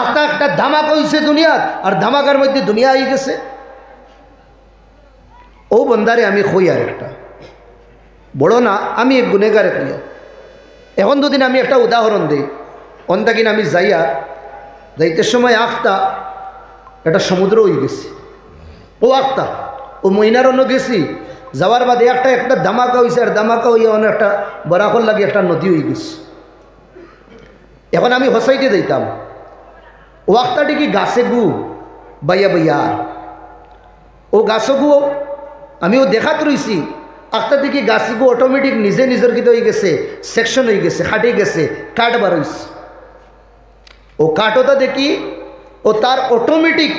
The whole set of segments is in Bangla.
একটা একটা ধামাকা হইছে দুনিয়ার, আর ধামাকার মধ্যে দুনিয়া আই গেছে। ও বন্দারে আমি কই আর একটা বড় না, আমি এক গুনেগারে কইয়া। এখন দুদিন আমি একটা উদাহরণ দিই। অন্তাকিন আমি যাইতে সময় আখতা একটা সমুদ্র হয়ে গেছি। ও আখতা ও মহিনার অন্য গেছি, যাওয়ার বাদে একটা ধামাকা হয়েছে, আর ধামাকা হইয়া অনেক একটা বরাকর লাগে একটা নদী হয়ে গেছে। এখন আমি হসাইতে দিতাম ও আখতাটি কি গাছে গু বাইয়া বাইয়া, ও গাছ গু আমিও দেখাত রইছি। আখতা দেখি গাছ গু অটোমেটিক নিজে নিজের কিতে হয়ে গেছে, সেকশন হয়ে গেছে, খাটে গেছে, কাঠ বার হয়েছে। ও কাঠটা দেখি ও তার অটোমেটিক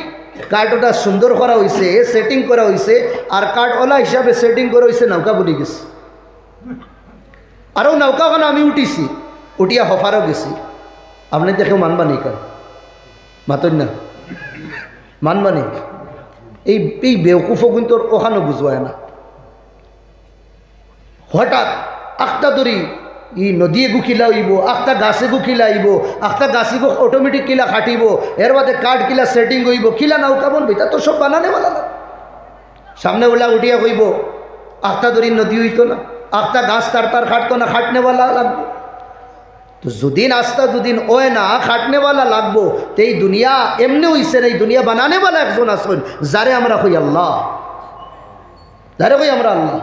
কাঠটা সুন্দর করা হয়েছে, সেটিং করা হয়েছে, আর কাঠওয়ালা হিসাবে সেটিং করা হয়েছে নৌকা বলি গেছে। আরও নৌকাখান আমি উঠিছি, উঠিয়া হফারও গেছি। আপনি দেখেও মানবানি কার মাতন না মানবানি, এই বেউকুফও কিন্তু ওখানে বুঝবায় না। হঠাৎ আখতা ধরি ই নদীয়ে গু কিলা হইব, আখতা গাছে গু কিলা হইব, আখতা গাছি গু অটোমেটিক কিলা খাটিব, এর বাদে কাঠ কিলা সেটিং হইব, কিলা নৌকা বলবি, তা তো সব বানানে বলা না। সামনে ওলা উঠিয়া কইব আখতা ধরি নদী হইতো না, আখতা গাছ তার খাটতো না, খাটনেওয়ালা লাগবো। তো যদিন আস্তা দুদিন ওয় না খাটনেওয়ালা লাগবো, তো এই দুনিয়া এমনি হইছে না, এই দুনিয়া বানানেওয়ালা একজন আসুন, যারে আমরা কই আল্লাহ, যারে কই আমরা আল্লাহ।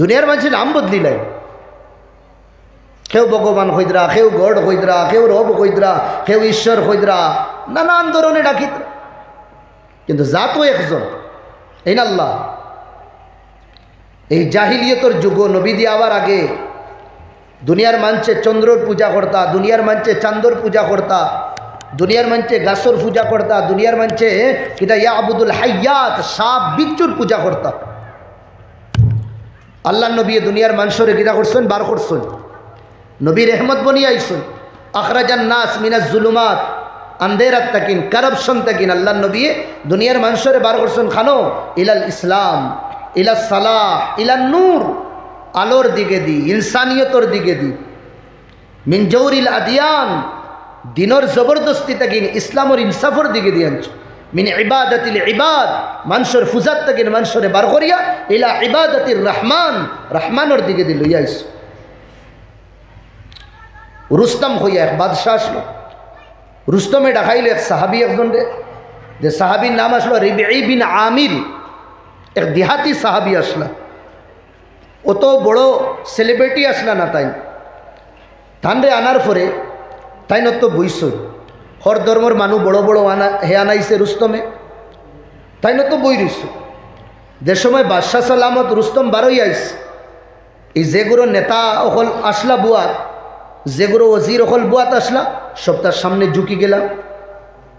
দুনিয়ার মানুষের নাম বদলিলাই, কেউ ভগবান হইদরা, কেউ গড হইদরা, কেউ রব হইদরা, কেউ ঈশ্বর হইদরা, নানান ধরনের ডাকিতরা, কিন্তু জাতও একজন, এই না আল্লাহ। এই জাহিলিয়তর যুগ নবী দিয়ে আবার আগে দুনিয়ার মানছে চন্দ্রর পূজা করতা, দুনিয়ার মানছে চান্দর পূজা করতা, দুনিয়ার মানছে গাছর পূজা করতা, দুনিয়ার মানছে কিটা ইয়া আবুদুল হাইয়াত সাপ বিচ্ছুর পূজা করতা। আল্লাহ নবী দুনিয়ার মানুষরে কিনা করছেন, বার করছেন, নবী রহমত বনিয়ে আইসুন। আখরাজান নাস মিনাজ জুলুমাত, আন্দেরাত তাকিন, কারাপশন তাকিন। আল্লাহ নবী দুনিয়ার মানুষরে বার করছেন খানো ইলাল ইসলাম, ইলাল সালাহ, ইলাল নূর, আলোর দিকে দি, ইনসানিয়তর দিকে দি। মিন জৌরিল আদিয়ান, দিনর জবরদস্তি তাকিন ইসলামর ইনসাফর দিকে দিয়ে আনছ। মিন ইবাদাতিল ইবাদ, মানুষের ফুজাত তাকিন মানুষরে বার করিয়া ইলা ইবাদাতির রহমান, রহমানের দিকে দি লইয়া আইস। রুস্তম হইয়া এক বাদশাহ আসলো, রুস্তমে ডাকাইল এক সাহাবি একজন রে, যে সাহাবির নাম আসলো রিবঈ বিন আমির, এক দেহাতি সাহাবি আসলা। অত বড় সেলিব্রিটি আসলা না, তাই ধানরে আনার পরে তাই নত বইস হর ধর্মর মানুষ বড় বড় হে আনাইছে রুস্তমে, তাই নত বই রইস। যে সময় বাদশাহ সালামত রুস্তম বারোই আইস, এই যেগুলো নেতা অকল আসলা বুয়াত, যেগুলো ওজির অকল বুয়াত আসলা, সব তার সামনে ঝুঁকি গেলাম,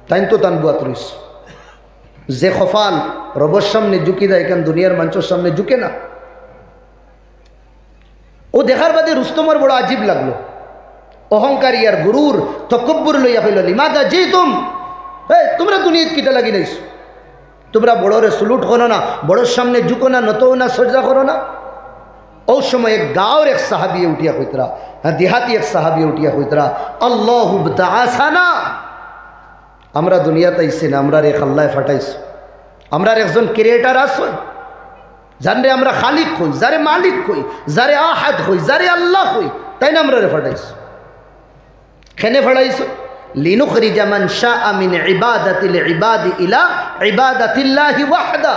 তাই তো তান বুয়াত রইস। যে খফাল রবর সামনে ঝুঁকি দেয়, কেন দুনিয়ার মানুষের সামনে ঝুঁকে না। ও দেখার বাদে রুস্তমর বড় আজীব লাগলো, অহংকারী আর গুরুর তকব্বুর লইয়া হইল। লিমাদা জি তোমরা দুনিয়াত কিটা লাগি নাইস, তোমরা বড়রে সুলুট করো না, বড়োর সামনে ঝুঁকো না, নতও না, সজা করো না। ও সময় এক গাঁওর এক সাহাবিয়ে উঠিয়া কইতরা, দেহাতি এক সাহাবিয়ে উঠিয়া কইতরা, আল্লাহু বতাআসানা, আমরা দুনিয়াতে আইছি না, আমরা রে আল্লাহ ফাটাইছি, আমরা একজন ক্রিয়েটার আসুন, জানরে আমরা খালিক হই, যারে মালিক হই, যারে আহাদ হই, যারে আল্লাহ হই, তাই না আমরা রে ফাটাইছি। খেনে ফাটাইছো লিনুখরিজা মান শাআ মিন ইবাদাতিল ইবাদি ইলা ইবাদাতিল্লাহি ওয়াহদা।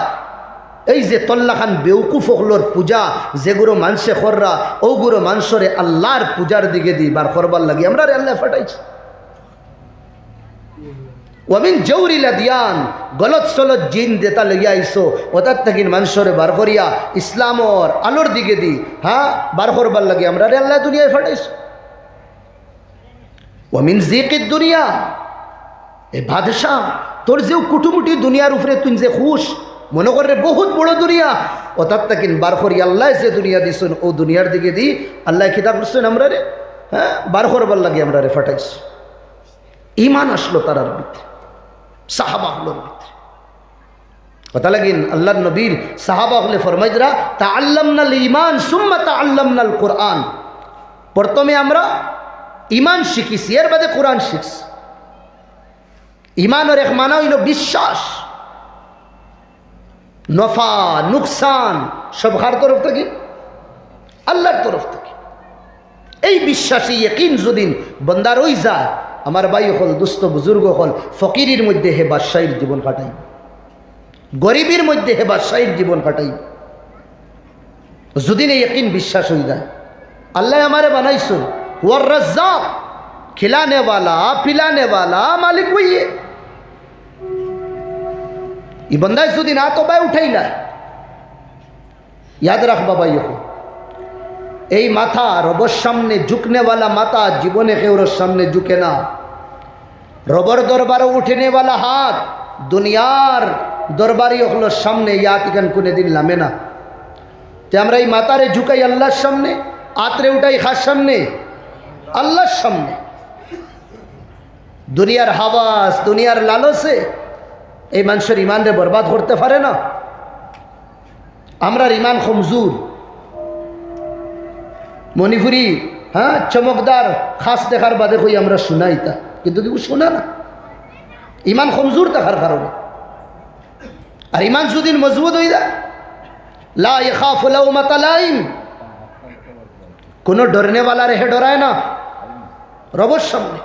এই যে তল্লাখান বেউকুফ হলোর পূজা যেগুলো মানুষে কররা, ওগুলো মানুষরে আল্লাহর পূজার দিকে দি বার করবার লাগি আমরা রে আল্লাহ ফাটাইছি। ওয়ামিন জৌরিল আদিয়ান, গলত সলত জিন দেতা লইয়া আইসো, ওটার থাকি মানুষরে বার করিয়া ইসলামর আলোর দিকে দি বার করবার লাগে আমরা রে আল্লাহ দুনিয়ায় ফাটাইছো। ওয়ামিন জিকিদ দুনিয়া, এই বাদশাহ তোর যে কুটুমুটি দুনিয়ার উপরে তুই যে খুশ মনে করে বহুত বড় দুনিয়া, ওটার থাকি বার করি আল্লাহ যে দুনিয়া দিছেন, ও দুনিয়ার দিকে দি আল্লাহ খিতাব করছেন আমরা রে বার করবার লাগে আমরা রে ফাটাইছো। ইমান আসলো তারার ভিতরে, সাহাবা হলোর ভিতরে। কথা লাগিন আল্লাহ নবীর সাহাবা হলে ফরমাইজরা তাআল্লামনাল ঈমান সুম্মা তাআল্লামনাল কুরআন। প্রথমে আমরা ইমান শিখিছি, এর বাদে কোরআন শিখছি। ইমানের এক মানা হইল বিশ্বাস। নফা নুকসান সব কার তরফ থেকে? আল্লাহর তরফ থেকে। এই বিশ্বাসী ইয়াকিন যদি বন্দার হই যায়, আমার ভাই হল, দুস্থ বুজুর্গ হল, ফকিরের মধ্যে হে বাদশাহীর জীবন কাটাই, গরিবের মধ্যে হে বাদশাহীর জীবন কাটাই। যদি এই ইয়াকিন বিশ্বাস হয়ে যায়, আল্লাহ আমারে বানাইছো ওয়ার রাজ্জাক, खिलाने वाला पिलाने वाला मालिक वही है। ये बंदा যদি না তো ভাই উঠাই না। याद रख बाबा, ये এই মাথা রবের সামনে ঝুঁকনেওয়ালা মাথা জীবনে কেউর সামনে ঝুঁকে না। রবর দরবারে উঠেনেওয়ালা হাত দুনিয়ার দরবারি ওগুলোর সামনে ইয়াতিকান কোনে দিন নামে না। তো আমরা এই মাথারে ঝুঁকাই আল্লাহর সামনে, আতরে উঠাই খার সামনে, আল্লাহর সামনে। দুনিয়ার হাওয়াস, দুনিয়ার লালসে এই মানুষের ইমানরে বরবাদ করতে পারে না। আমরা ইমান কমজোর। মণিপুরি হ্যাঁ চমকদার খাস দেখার বাদে কই আমরা শোনাই তা, কিন্তু কেউ শোনা না, ইমান কমজোর দেখার কারণে। আর ইমান যদি মজবুত হয়ে যায়, লা ইয়াখাফু লাউমাতা লাইম, কোনো ডরনেওয়ালা রেহে ডরায় না রবের সামনে।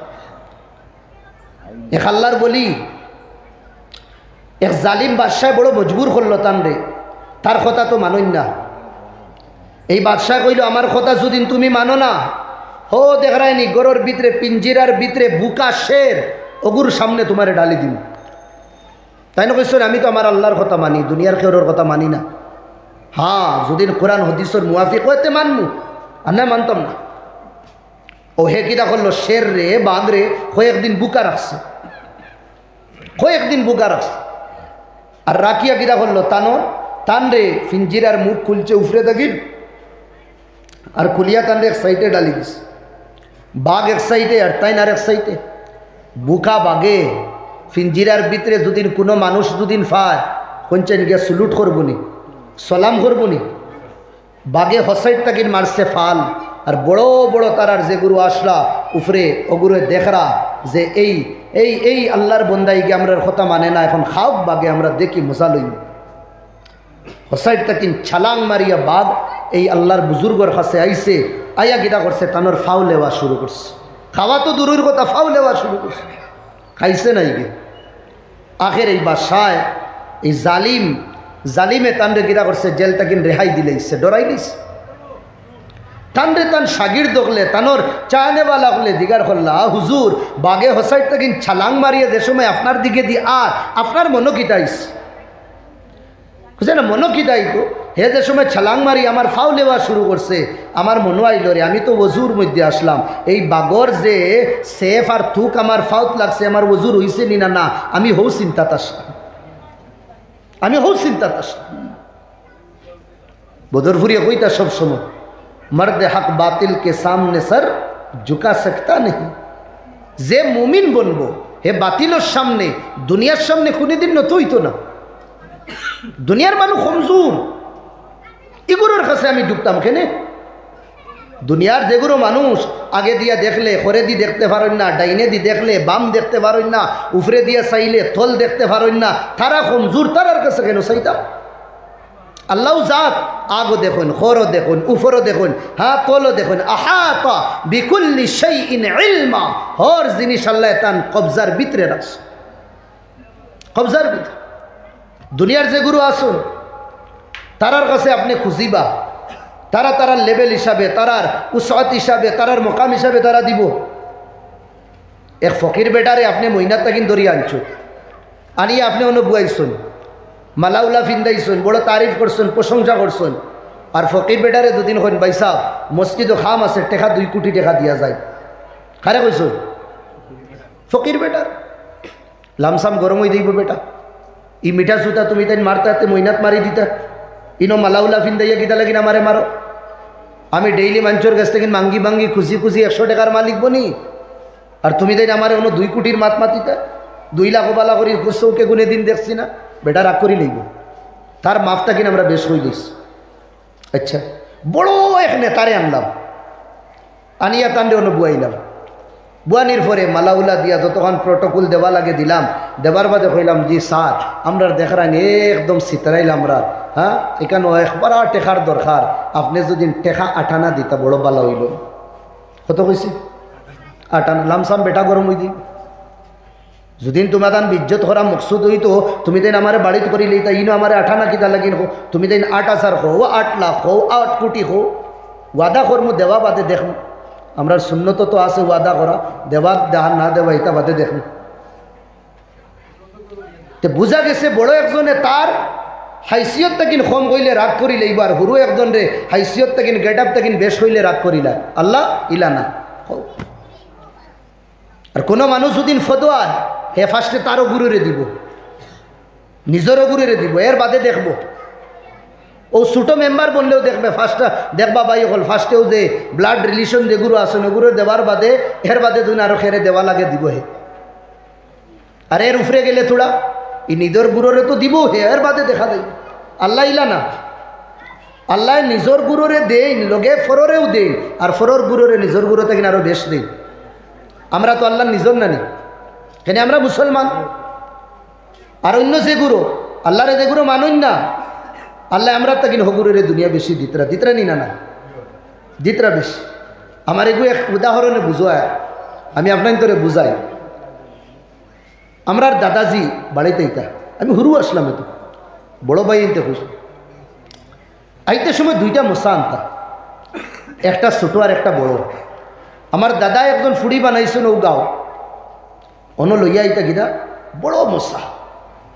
এক আল্লাহর বলি, এক জালিম বাদশাহ বড় মজবুর করলো তানরে, তার কথা তো মানই না। এই বাদশাহ কইল, আমার কথা যদি তুমি মানো না, হো দেখায়নি গরুর ভিতরে পিঞ্জিরার ভিতরে বুকা শের ওগুর সামনে তোমারে ডালি দিন। তাই না কইছেন, আমি তো আমার আল্লাহর কথা মানি, দুনিয়ার কেউর কথা মানি না। হ্যাঁ, যদি কোরআন হদিসের মুয়াফিক হইতে মানমু, আর না মানতাম না। ও হে কিনা করলো, শের রে বাঘ রে কয়েকদিন বুকা রাখছে, কয়েকদিন বুকা রাখছে। আর রাখিয়া কিনা করলো তানোর টান রে পিঞ্জিরার মুখ খুলছে উফরে থাকিন, আর খুলিয়া টান রে এক সাইডে ডালি দিস। বাঘ এক সাইডে আর তাইন আর এক সাইডে। বুকা বাঘে পিঞ্জিরার ভিতরে দুদিন কোনো মানুষ দুদিন ফায় কোনচেন গিয়া সুলুট করবনি, সালাম করবনি। বাঘে হসাইড তাকিন মারছে ফাল, আর বড় বড় তারার যে গুরু আসলা উফরে ওগুরে দেখরা যে এই এই এই আল্লাহর বন্দাই গিয়ে আমরা কথা মানে না, এখন খাও বাঘে আমরা দেখি মজা লইব। হসাইড তাকিন ছালাং মারিয়া বাঘ এই আল্লাহর বুজুর্গর কাছে আইসে, আইয়া গিটা করছে টানোর ফাও লেওয়া শুরু করছে। খাওয়া তো দূরের কথা, ফাও লেওয়া শুরু করছে। খাইছে নাই গে আখের এই বাসায় এই জালিমে তানরে গিরা করছে, জেল তাকিন রেহাই দিলেইছে, ডরাই দিছে। তানরে তান সাগির দখলে তানোর চানেওয়ালা হলে দিগার হল্লা, হুজুর বাঘে হসাইড তাকিন ছালাং মারিয়ে যে সময় আপনার দিকে দি, আর আপনার মনো কিতাইস বুঝে না, মনো কিতাই তো হে যে সময় ছালাং মারি আমার ফাও লেওয়া শুরু করছে, আমার মনো আইল রে, আমি তো ওজুর মধ্যে আসলাম, এই বাগর যে সেফ আর থুক আমার ফাউত লাগছে, আমার ওজুর হইছে নি না, না আমি হৌ চিন্তাত আসলাম, আমি হৌ চিন্তাত আসলাম। বদরপুরিয়া কইতা সব সময়, मर्द हक बातिल के सामने सर झुका सकता नहीं। जे मुमिन बनबो हे बातिलोर सामने, दुनियार सामने कोनोदिन নত হইতো না। দুনিয়ার মানুষ কমজোর, এগুলোর কাছে আমি ঢুকতাম কেন? দুনিয়ার যেগুলো মানুষ আগে দিয়া দেখলে করে দি দেখতে পারেন না, ডাইনে দি দেখলে বাম দেখতে পারেন না, উপরে দিয়া চাইলে থল দেখতে পারেন না, তারা কমজোর, তারার কাছে কেন চাইতাম? আল্লাহ জাত আগো দেখুন, খরও দেখুন, উপরও দেখুন, হ্যাঁ তলও দেখুন, আহাতা বিকুল্লি শাইইন ইলমা, হর জিনিস আল্লাহ তান কবজার ভিতরে রাখছে, কবজার ভিতরে। দুনিয়ার যে গুরু আসুন তারার কাছে আপনি খুঁজিবা, তারা তারার লেভেল হিসাবে, তারার উসাত হিসাবে, তারার মকাম হিসাবে তারা দিব। এক ফকির বেটারে আপনি মহিনাত তাকিন ধরিয়া আনছো, আনিয়ে আপনি অনুবুয়াইছেন, মালাউলা ফিন্দাইছেন, বড় তারিফ করছেন, প্রশংসা করছেন। আর ফকির বেটারে দুদিন হন ভাই সাহ মসজিদও খাম আছে, টেকা 2 কোটি টাকা দিয়া যায়, কারে কইস? ফকির বেটার লামসাম গরম হয়ে দিব বেটা, ই মিঠা সুতা তুমি তাই মারতে মহিনাত মারি দিতা, ইনো মালাউলা ফিন্দাইয়া গীতা লাগিন আমারে মারো। আমি ডেইলি মানুষের কাছ থেকে মাঙ্গি মাঙ্গি খুশি খুশি 100 টাকার মালিক বনি, আর তুমি তাই আমারে অন্য 2 কোটির মাত মাতিতা, 2 লাখ বালা করি চৌকে গুনে দিন দেখছি না, বেটা রাগ করি লইব, তার মাফটা কিনা আমরা বেশ হয়ে দিস। আচ্ছা বড় এক নেতারে আনলাম, আনিয়া তান্ডে অনুবুয়াইলাম, বুয়ানির পরে মালাউলা দিয়া যতক্ষণ প্রোটোকল দেওয়া লাগে দিলাম, দেবার বাদে কইলাম জি স্যার আমরা দেখারান একদম সিতারাইল আমরা, হ্যাঁ এখানে একবার টেকার দরকার, আপনি যদি টেকা 8 আনা দিতা বড় ভালো হইল। কত কইছি? 8 আনা। লামসাম বেটা গরম হই দি, যদি তোমার দান বিজ্জত করা মকসুদ হইতো তুমি দেন আমার বাড়িতে করি লইতা, ইনো আমার 8 আনা কিতা লাগিন হো, তুমি দেন 8,000 হো, 8 লাখ হো, 8 কোটি হো, ওয়াদা করমু দেওয়া বাদে দেখমু। আমরা সুন্নত তো আছে ওয়াদা করা, দেওয়া দেওয়া না দেওয়া এটা বাদে দেখমু। তো বুঝা গেছে বড় একজনে তার হাইসিয়ত তাকিন কম হইলে রাগ করিলে, এইবার হুরু একজন রে হাইসিয়ত তাকিন গেট আপ তাকিন বেশ হইলে রাগ করিলা, আল্লাহ ইলা না। আর কোনো মানুষ যদি ফদোয়া হে ফার্স্টে তারও গুরুরে দিব, নিজেরও গুরুরে দিব, এর বাদে দেখবো। ও ছোটো মেম্বার বললেও দেখবে, ফার্স্টটা দেখবা ভাই হল ফার্স্টেও যে ব্লাড রিলেশন যেগুলো আছে ওগুলো দেওয়ার বাদে এর বাদে তুমি আরও খেরে দেওয়া লাগে দিব হে। আর এর উপরে গেলে থোড়া ই নিজের গুরুরে তো দিব হে, এর বাদে দেখা দেয়। আল্লাহ ইলা না, আল্লাহ নিজের গুরুরে দেন লগে ফররেও দেন, আর ফরর গুরুরে নিজের গুরু থেকে আরও বেশ দেন। আমরা তো আল্লাহ নিজর নানি, কেন আমরা মুসলমান। আর অন্য যে গুরু আল্লাহরে যে গুরু মানুন না, আল্লাহ আমরা তাকিন হগুরের দুনিয়া বেশি দিতরা দিতরা নি না, দিতরা বেশি। আমার এগুলো এক উদাহরণে বুঝায়, আমি আপনার তোরে বুঝাই। আমরার দাদাজি বাড়িতে ইতা, আমি হুরু আসলাম, এত বড় ভাই আনতে খুশি। আইতে সময় 2টা মশা আনতা, একটা ছোটো আর একটা বড়। আমার দাদা একজন ফুড়ি বানাইছেন ও গাও, অন লইয়া আইতা গিরা বড় মশা,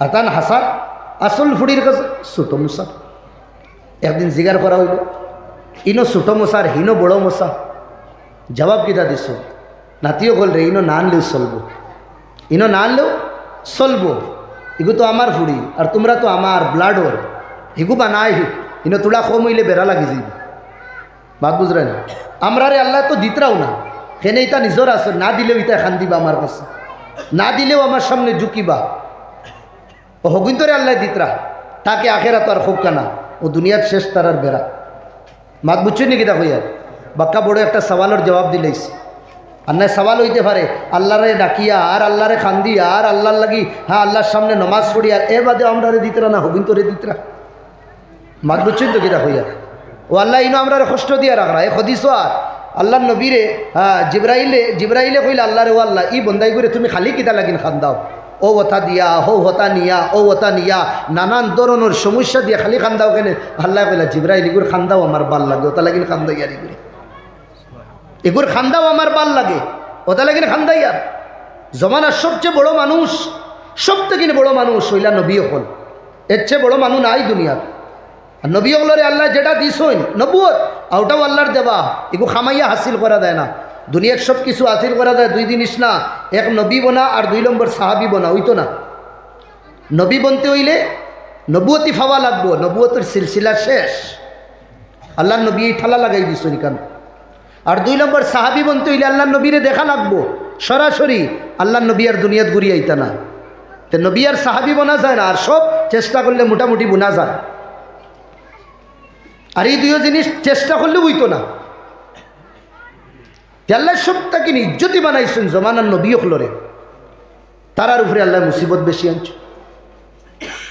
আতান হাসান আসল ফুড়ির কাছে ছোটো মশা। একদিন জিগার করা হইল, ইনো ছোটো মশার হিনো বড় মশা। জবাব কিটা দিস, নাতিও বল রে ইনো না আনলেও চলবো, ইনো না আনলেও চলবো, এগু তো আমার ফুড়ি আর তোমরা তো আমার ব্লাডর, এগু বানাই ইনো তোলা কম হইলে বেড়া লাগি যাইব। বাদ বুঝলেন? আমরা রে আল্লাহ তো দিতরাও না, কেনে ইটা নিজর আছে, না দিলেও ইটা খান দিবা আমার কাছে, না দিলেও আমার সামনে ঝুঁকিবা। ও হগুন্তরে আল্লাহ দিতরা, তাকে আখেরা তো আর হোক কানা, ও দুনিয়ার শেষ তারার বেড়া। মাত বুঝছেন নাকি? দেখো ইয়ার বাক্কা বড় একটা সওয়ালের জবাব দিলেইছি। আর না সওয়াল হইতে পারে আল্লাহরে ডাকিয়া আর আল্লাহরে খান্দিয়া আর আল্লাহর লাগি, হ্যাঁ আল্লাহর সামনে নমাজ পড়িয়া, এর বাদে আমরা রে দিতরা না হগুন্তরে দিতরা। মাত বুঝছেন তো কি? দেখো ইয়ার ও আল্লাহ ইনো আমরা কষ্ট দিয়া রাখরা। এ হদিস আর আল্লাহ নবীরে জিব্রাইলে কইলে আল্লাহ রে ও আল্লাহ ই বন্দাই করে তুমি খালি কিতা লাগিন খান্দাও, ও ওথা দিয়া হো হতা নিয়া ও ওথা নিয়া নানান ধরনের সমস্যা দিয়া খালি খান্দাও কেন? আল্লাহ কইলা জিব্রাইল এগুর খান্দাও আমার ভাল লাগে, ওটা লাগিন খান্দা ইয়ার, এগুর খান্দাও আমার ভাল লাগে, ওটা লাগিন খান্দা ইয়ার। জমানার সবচেয়ে বড় মানুষ, সব থেকে বড় মানুষ হইলা নবী হল, এর চেয়ে বড় মানুষ নাই দুনিয়ার। আর নবী হলরে আল্লাহ যেটা দিছইন নবুয়ত, ওটাও আল্লাহর দেওয়া, এগু খামাইয়া হাসিল করা দেয় না। দুনিয়ার সব কিছু হাসিল করা যায় 2 জিনিস না, এক নবী বনা আর 2 নম্বর সাহাবি বনা, হইতো না। নবী বনতে হইলে নবুয়তি ফাওয়া লাগবো, নবুয়তের সিলসিলা শেষ, আল্লাহ নবী এই ঠালা লাগাই দিছইন কেন। আর 2 নম্বর সাহাবি বনতে হইলে আল্লাহ নবীরে দেখা লাগবো সরাসরি, আল্লাহ নবী আর দুনিয়াত ঘুরিয়ে আইতা না। তো নবী আর সাহাবি বনা যায় না, আর সব চেষ্টা করলে মোটামুটি বোনা যায়। আর এই 2 জিনিস চেষ্টা করলে হইতো না। আল্লাহ সবটাকে ইজ্জতি বানাইছেন জমানার নবী হলরে, তারার উপরে আল্লাহ মুসিবত বেশি আনছে।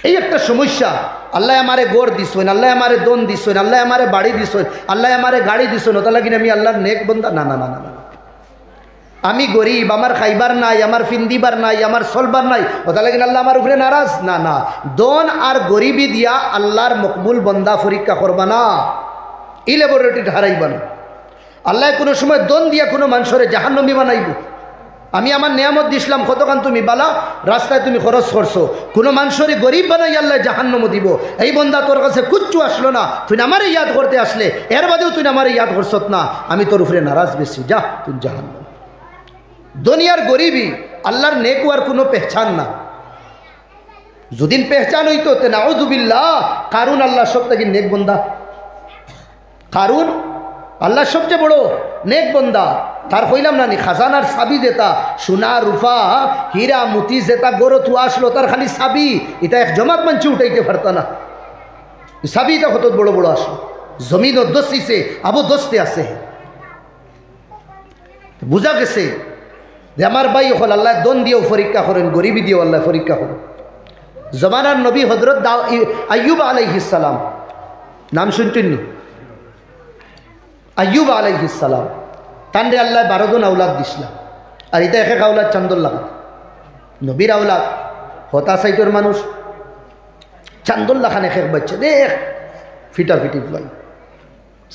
এই একটা সমস্যা। আল্লাহ আমারে গড় দিছেন, আল্লাহ আমারে দন দিছেন, আল্লাহ আমারে বাড়ি দিছেন, আল্লাহ আমারে গাড়ি দিছেন, ওটা লাগিন আমি আল্লাহর নেক বন্দা? না না না না না, আমি গরিব, আমার খাইবার নাই, আমার ফিন্দিবার নাই, আমার চলবার নাই, ওটা লাগিন আল্লাহ আমার উপরে নারাজ? না না, দন আর গরিবি দিয়া আল্লাহর মকবুল বন্দা পরীক্ষা করবা না, এই ল্যাবরেটরিটা হারাইবা না। আল্লাহ কোনো সময় দন দিয়া কোনো মানুষরে জাহান্নামী বানাইব। আমি আমার নিয়ামত দিছিলাম কতক্ষণ তুমি বালা রাস্তায় তুমি খরচ করছো, কোনো মানুষরে গরিব বানাই আল্লাহ জাহান্নাম দিব। এই বন্দা তোর কাছে কুচ্ছু আসলো না, তুই আমারে ইয়াদ করতে আসলে, এর বাদেও তুই আমারে ইয়াদ করছত না, আমি তোর উপরে নারাজ বেশি, যা তুই জাহান্নাম। দুনিয়ার গরিবি আল্লাহর নেকুয়ার কোনো পেহচান না। যদিন পেহচান হইতো তে নাউযুবিল্লাহ, কারুন আল্লাহ সব থেকে নেক বন্দা, কারুন আল্লাহ সবচেয়ে বড় নেক বন্দা। তার কইলাম না নি খাজানার চাবি যেটা, সোনা রূপা হীরা মুতি যেটা গরো থুয়া আসলো, তার খালি চাবি, এটা এক জমাত মানছি উঠাইতে পারত না। চাবি এটা কত বড় বড় আসলো, জমিনও দোষিছে আবু দোষতে আছে। বুঝা গেছে যে আমার ভাই হল আল্লাহ দন দিয়েও পরীক্ষা করেন, গরিবী দিয়েও আল্লাহ পরীক্ষা করেন। জমানার নবী হজরত আইয়ুব আলাইহিস সালাম, নাম শুনছেন নি? আইয়ুব আলাইহিস সালাম তানরে আল্লাহ 12 জন আওলাদ দিছিলাম। আর এটা এক এক আওলাদ চান্দর লাগা, নবীর আওলাদ হতা সাইটের মানুষ চান্দুল্লাহ খান এক এক বাচ্চা দেখ ফিটাফিটি ভাই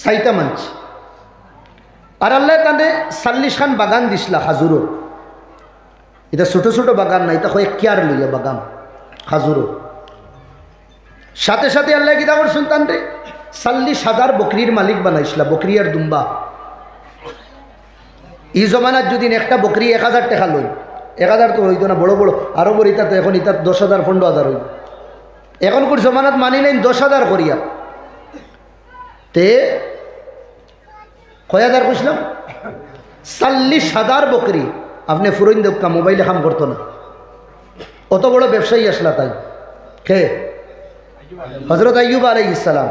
সাইটা মানছি। আর আল্লাহ তাদের 40 খান বাগান দিছিলা খাজুরোর। এটা ছোট ছোট বাগান না, এটা কয়েক কেয়ার লইয়া বাগান খাজুরোর। সাথে সাথে আল্লাহ কিতা করছেন তানরে 40,000 বকরির মালিক বানাইছিলা, বকরি আর দুম্বা। এই জমানার যদি একটা বকরি 1000 টাকা লই, 1000 তো হইতো না, বড় বড় আরো বড় ইটা তো এখন ইটা 10,000 15,000 হইব। এখনকার জমানাত মানি নেন 10,000 করিয়া, তে কয় হাজার কইছিলাম 40,000 বকরি। আপনি ফুরইন দোকা মোবাইলে কাম করতো না, অত বড় ব্যবসায়ী আসলা তাই কে হজরত আইয়ুব আলাইহিস সালাম।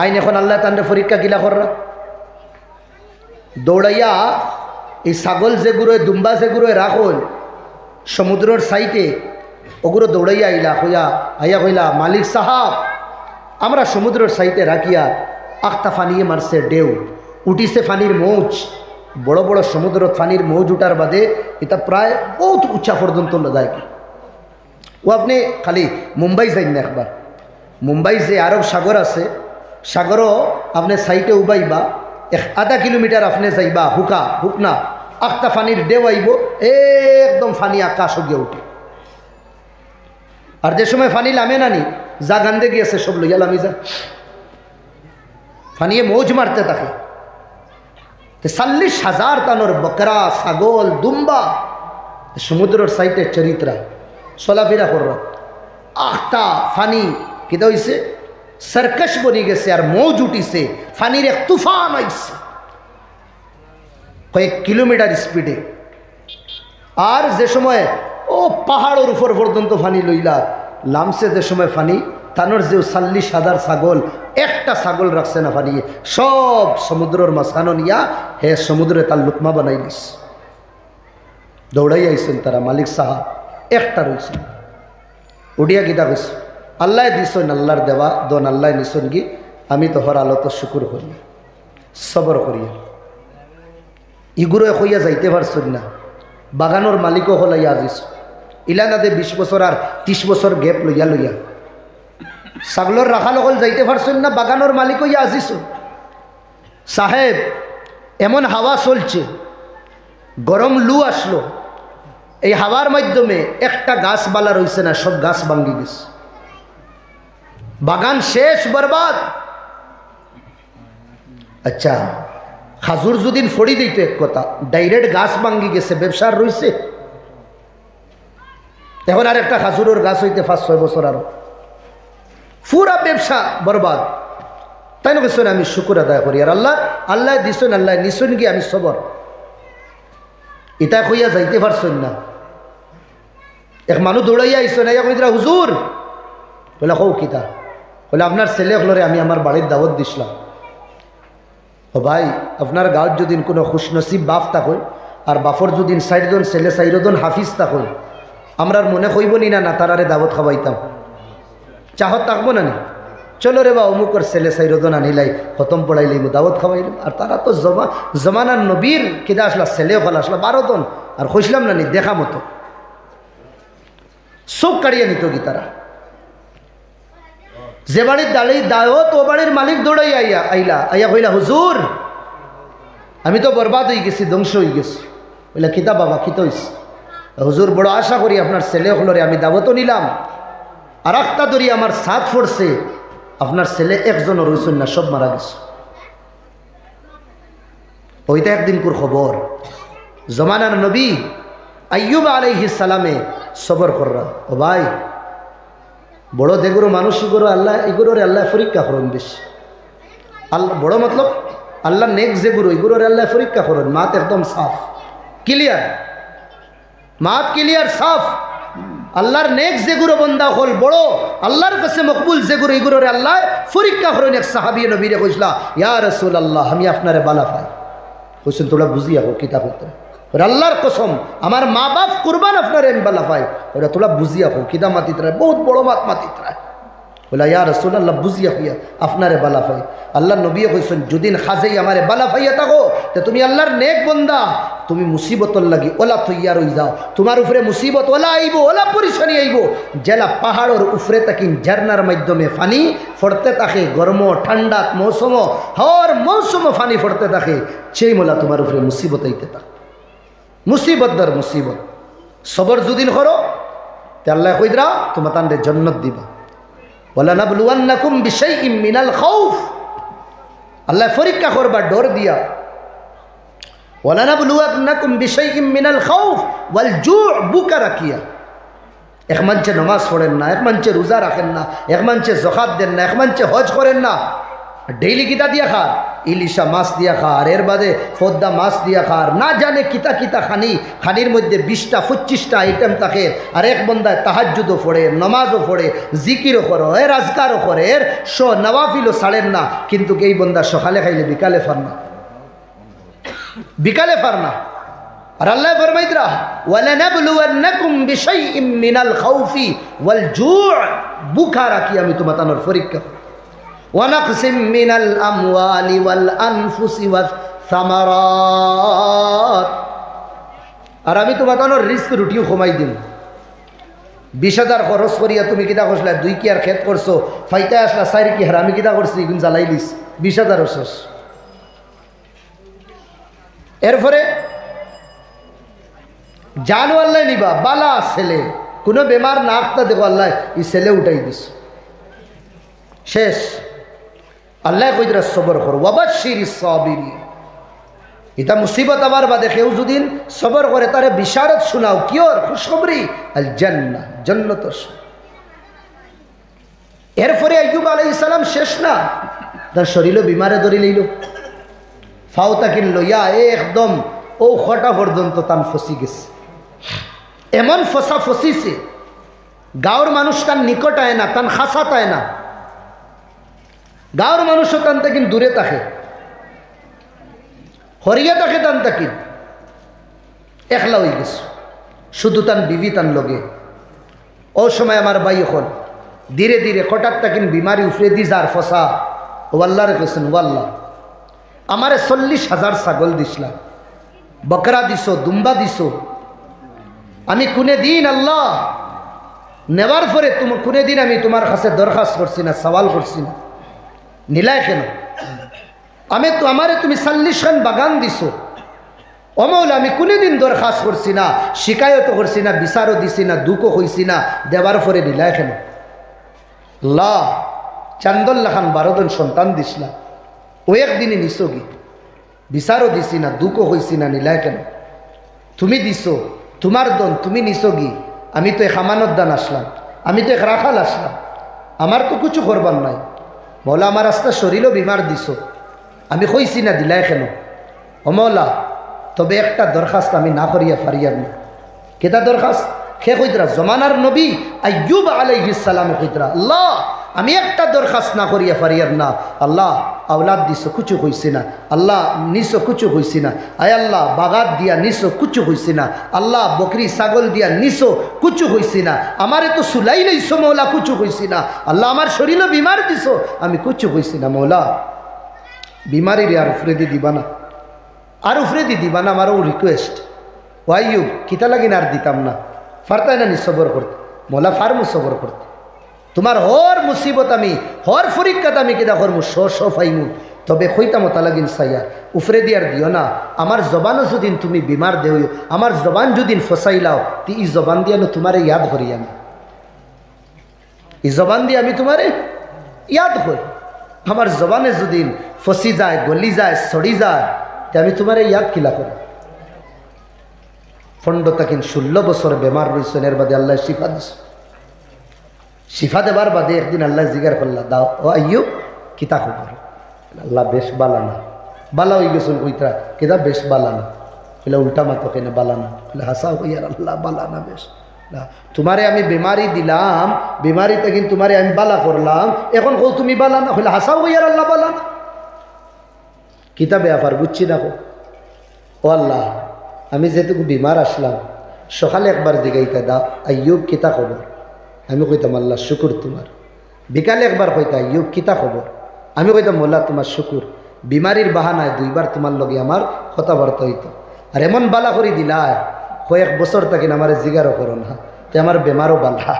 আইন এখন আল্লাহ তান্ডে পরীক্ষা কিলা কররা, দৌড়াইয়া এই ছাগল যেগুলো দুম্বা যেগুলো রাখল সমুদ্রের সাইটে, ওগুলো দৌড়াইয়া আইয়া কইলা মালিক সাহাব আমরা সমুদ্রের সাইটে রাখিয়া আখতা ফানিয়ে মারছে ঢেউ, উঠিছে ফানির মৌজ, বড় বড় সমুদ্র ফানির মৌজ উঠার বাদে এটা প্রায় বহুত উঁচা পর্যন্ত যায়। কি ও আপনি খালি মুম্বাই যাইন না, একবার মুম্বাই যে আরব সাগর আছে, সাগরও আপনি সাইটে উবাইবা আধা কিলোমিটার আপনি যাইবা হুকনা আখতা ফানির ঢেউ আইব, একদম ফানি আকাশ গিয়ে উঠে। আর যে সময় ফানি লামে নানি যা গান্ধে গিয়েছে সব লইয়া লামি যা ফানিয়ে মৌজ মারতে থাকে। 40,000 তানোর বকরা ছাগল দুম্বা সমুদ্রের সাইটে চরিত্রা চলাফেরা করল। আখতা ফানি কিতা হইছে সার্কাস বনি গেছে, আর মৌজ উঠিছে, ফানির এক তুফান আইছে কয়েক কিলোমিটার স্পিডে। আর যে সময় ও পাহাড়ের উপর পর্যন্ত ফানি লইলা লামছে, যে সময় ফানি তানোর যে 40,000 ছাগল একটা ছাগল রাখছে না ফানিয়ে, সব সমুদ্রের মাঝখানো নিয়া হে সমুদ্রে তার লুকমা বানাই দিস। দৌড়াই আইছেন তারা, মালিক সাহাব একটা রয়েছে উডিয়া গীতা কইছে আল্লাহ দিছেন, আল্লাহর দেওয়া দন আল্লাহ নিছেন কি, আমি তো হর আলো তো শুকুর করি সবর করিয়া ইগুলো হইয়া যাইতে পারছেন না। বাগানোর মালিকও হলাইয়া আজিস ইলানাদে 20 বছর আর 30 বছর গ্যাপ লইয়া ছাগলর রাখা লগল যাইতে পারছেন না, বাগানোর মালিক হইয়া আজিস সাহেব। এমন হাওয়া চলছে, গরম লু আসলো, এই হাওয়ার মাধ্যমে একটা গাছবালা রয়েছে না, সব গাছ ভাঙ্গি গেছে, বাগান শেষ বরবাদ। আচ্ছা খাজুর যদি ফড়ি দিত এক কথা, ডাইরেক্ট গাছ ভাঙ্গি গেছে, ব্যবসার রয়েছে। এখন আর একটা খাজুরের গাছ হইতে 5-6 বছর আরো পুরা ব্যবসা বরবাদ। তাই না কেছেন আমি শুকুর আদায় করি, আর আল্লাহ দিছেন আল্লাহ নিছেন কি আমি সবর এটা কইয়া যাইতে পারছেন না। এক মানুষ দৌড়াইয়া আইসেন, আইয়া কইরা হুজুর বলে কৌ কিতা, বলে আপনার ছেলে হলরে আমি আমার বাড়ির দাওয়াত দিছিলাম। ও ভাই আপনার গাঁৱত যদি কোনো খুশনসিব বাপ থাকুন, আর বাপর যদি 60 জন ছেলে 4 জন হাফিজ থাকুন, আমরার মনে কইব নি না তারারে দাওয়াত খাওয়াইতাম, চাহত থাকবো না নি, চলো রে বা অমুকর ছেলে 4 জন আনিলাই খতম পড়াইলাম দাওয়াত খাওয়াইলাম। আর তারা তো জমানার নবীর কেদা আসলা ছেলে হল আসলা 12 জন, আর খুঁজলাম না নি দেখা মতো সব কাড়িয়ে নিত কি তারা। যে বাড়ির দাঁড়িয়ে দাওয়াত ও বাড়ির মালিক দৌড়াই আইয়া কইলা হুজুর আমি তো বরবাদ হয়ে গেছি, ধ্বংস হয়ে গেছি। বললা কিতা বাবা কিতা হইছে? হুজুর বড় আশা করি আপনার ছেলে হলরে আমি দাওয়াতও নিলাম, আর একটা ধরি আমার সাথ পড়ছে, আপনার ছেলে একজনও রয়েছেন না, সব মারা গেছে। ওইটা একদিন কোর খবর, জমানার নবী আইয়ুব আলাইহিস সালামে সবর কররা। ও ভাই বড় দেগুরো মানুষ ইগুরো আল্লাহ ইগুরোরে আল্লাহ পরীক্ষা করেন বেশি। আল্লাহ বড় মতলব আল্লাহ নেক যেগুরো ইগুরোরে আল্লাহ পরীক্ষা করেন। মাত একদম সাফ ক্লিয়ার, মাত ক্লিয়ার সাফ। আল্লাহর নেক যেগুরো বন্দা হল বড় আল্লাহর কাছে মকবুল যেগুরো ইগুরোরে আল্লাহ পরীক্ষা করেন। এক সাহাবী নবীরে কইলা ইয়া রাসূলুল্লাহ আমি আপনারে বালা পাই, কইছেন তোরা বুঝিয়া কিতাব ওরা আল্লাহর কসম আমার মা বাপ কুরবান আপনার এম বালা পাই ওরা তোলা বুঝিয়া হো কিদা মাতিতরা বহুত বড় মাত মাতিতরা বলে ইয়া রাসূলুল্লাহ বুঝিয়া হইয়া আপনারে বালা পাই আল্লাহ নবী কইছেন যদিন খাজেই আমারে বালা পাইয়া থাকো তে তুমি আল্লাহর নেক বান্দা তুমি মুসিবতর লাগি ওলা থইয়া রই যাও তোমার উপরে মুসিবত ওলা আইব ওলা পরিশানি আইব জেলা পাহাড়ের উপরে তাকিন ঝর্ণার মাধ্যমে পানি ফড়তে থাকে গরম ঠান্ডা মৌসুম হর মৌসুম পানি ফড়তে থাকে সেই মোলা তোমার উপরে মুসিবত আইতে থাকে মুসিবত দর মুসিবত সবর যদিন করো তে আল্লাহ কইদরা তোমার তান্ডে জান্নাত দিবা ওয়ালানাবলুওয়ান্নাকুম বিশাইইম মিনাল খাউফ আল্লাহ পরীক্ষা করবা ডর দিয়া ওয়ালানাবলুওয়ান্নাকুম বিশাইইম মিনাল খাউফ ওয়াল জু' বুকা রাখিয়া এক মানছে নামাজ পড়েন না এক মানছে রোজা রাখেন না এক মানছে যাকাত দেন না এক মানছে হজ করেন না ডেইলি কিতা দিয়া খার ইলিশা মাছ দিয়া খার এর বাদে ফদ্দা মাছ দিয়া খার না জানে কিতা কিতা খানির মধ্যে 20টা 25টা আইটেম থাকে আর এক বন্দায় তাহাজ্জুদও পড়ে নমাজও পড়ে জিকিরও করো এর আজকারও করে এর নওয়াফিলও ছাড়েন না কিন্তু এই বন্দা সকালে খাইলে বিকালে ফার না আর আল্লাহ ফরমাইতরা ওয়ালানাবলুওয়ান্নাকুম বিশাইইম মিনাল খাউফি ওয়াল জু' বুকা রাখি আমি তোমাদের পরীক্ষা ওয়ানাকসিম মিনাল আমওয়ালি ওয়াল আনফুসি ওয়াস-সামারাত আর আমি তোমাদের রিস্ক রুটিও কমাই দিম 20,000 খরচ করিয়া তুমি কিতা করছলা 2 কি আর খেত করছো ফাইতা আসলা 4 কি হারামি কিতা করছি গুণ জ্বালাইলিস 20,000 শেষ এরপরে জানো আল্লাহ নিবা বালা ছেলে কোনো বেমার না আসতা দেখো আল্লাহ এই ছেলে উঠাই দিস শেষ আল্লাহ কইরা সবর কর ওয়াবাশশিরিস সাবিরিন এটা মুসিবত আবার বাদে কেউ যদি সবর করে তারে বিশারত শোনাও কিওর খুশখবরি আল জান্নাহ জান্নাত এরপরে আইয়ুব আলাইহিস সালাম শেষ না তার শরীরও বিমারে ধরে লইল ফাউতা কিন লইয়া একদম ও খটা পর্যন্ত তান ফসি গেছে এমন ফসা ফসিছে গাঁওর মানুষ তার নিকট আয় না তান খাসাত আয় না গাঁওর মানুষও তান তাকিন দূরে থাকে হরিয়া থাকে তান তাকিন একলা হয়ে গেছে শুধু তান বিবি তান লগে ও সময় আমার বাই হল ধীরে ধীরে হঠাৎ তাকিন বিমারি উফরে দি যার ফসা ও আল্লাহরে কেছেন ও আল্লাহ আমারে 40,000 ছাগল দিসলা বকরা দিছো দুম্বা দিছো আমি কোনে দিন আল্লাহ নেওয়ার পরে কোনে দিন আমি তোমার কাছে দরখাস্ত করছি না সওয়াল করছি না নিলাই কেন আমি তো আমারে তুমি 40 খান বাগান দিছো ও মাওলা আমি কোনে দিন দরখাস্ত করছি না শিকায়ত করছি না বিচারও দিছি না দুঃখও হইছি না দেওয়ার পরে নিলাই কেন আল্লাহ চান্দুল্লাহ খান 12 জন সন্তান দিসলা ও একদিনই নিছো কি বিচারও দিছি না দুঃখও হইছি না নিলাই কেন তুমি দিছো তোমার দন তুমি নিছো কি আমি তো এক আমানত দান আসলাম আমি তো এক রাখাল আসলাম আমার তো কিছু করবার নাই মৌলা আমার রাস্তা শরীরও বিমার দিছো আমি কইছি না দিলাই কেন ও মৌলা তবে একটা দরখাস্ত আমি না করিয়া পারিয়ার না কেটা দরখাস্ত খে কইতরা জমানার নবী আইয়ুব আলাইহিস সালামে কইতরা আল্লাহ আমি একটা দরখাস্ত না করিয়া পারিয়ার না আল্লাহ আওলাদ দিছো কিছু হইছে না আল্লাহ নিছো কিছু হইছে না আয় আল্লাহ বাগাত দিয়া নিছো কিছু হইছে না আল্লাহ বকরি ছাগল দিয়া নিছো কিছু হইছে না আমারে তো সুলাই লইছো মৌলা কিছু হইছে না আল্লাহ আমার শরীরও বিমার দিছো আমি কিছু হইছে না মৌলা বিমারির আর উফরে দি দিবা না আর উফরে দি দিবা না আমারও রিকোয়েস্ট ও আইয়ুব কিতা লাগিন আর দিতাম না ফারতাই না নি সবর করতে মৌলা ফার্মু সবর করতে তোমার হর মুসিবত আমি হর পরীক্ষাত আমি কিনা করমু ফাইমু তবে কইতাম তালাগিন সাইয়া উফরে দিয়ার দিও না আমার জবানও যদি তুমি বিমার দেও আমার জবান যদি ফসাইলাও তি ই জবান দিয়ে তোমারে ইয়াদ করি আমি ই জবান দিয়ে আমি তোমারে ইয়াদ করি আমার জবানে যদি ফসি যায় গলি যায় সড়ি যায় তে আমি তোমারে ইয়াদ কিলা করি ফন্ডতা কিন 16 বছর বেমার রইছেন এর বাদে আল্লাহ শিফা দিছে শিফা দেবার বাদে একদিন আল্লাহ জিগার করলা দাও ও আইয়ুব কিতা খবর আল্লাহ বেশ বালানা বালা হয়ে গেছেন কইতা কিতা বেশ বালানা বলে উল্টা মাতো কেন বালানা বলে হাসাও কইয়ার আল্লাহ বালানা বেশ তোমারে আমি বেমারি দিলাম বেমারিতে কিন্তু তোমারে আমি বালা করলাম এখন কও তুমি বালানা বলে হাসাও কইয়ার আল্লাহ বালানা কিতা ব্যাপার বুঝছি না ও আল্লাহ আমি যেটুকু বিমার আসলাম সকালে একবার জিগাইতা দা আইয়ুব কিতা খবর, আমি কইতাম আল্লাহ শুকুর তোমার। বিকালে একবার কইতা আইয়ুব কিতা খবর, আমি কইতাম মোল্লা তোমার শুকুর। বিমারির বাহানায় দুইবার তোমার লগে আমার কথাবার্তা হইতো। আর এমন বালা করে দিলা কয়েক বছর থাকেন আমার জিগারও করো না, তো আমার বেমারও বালা,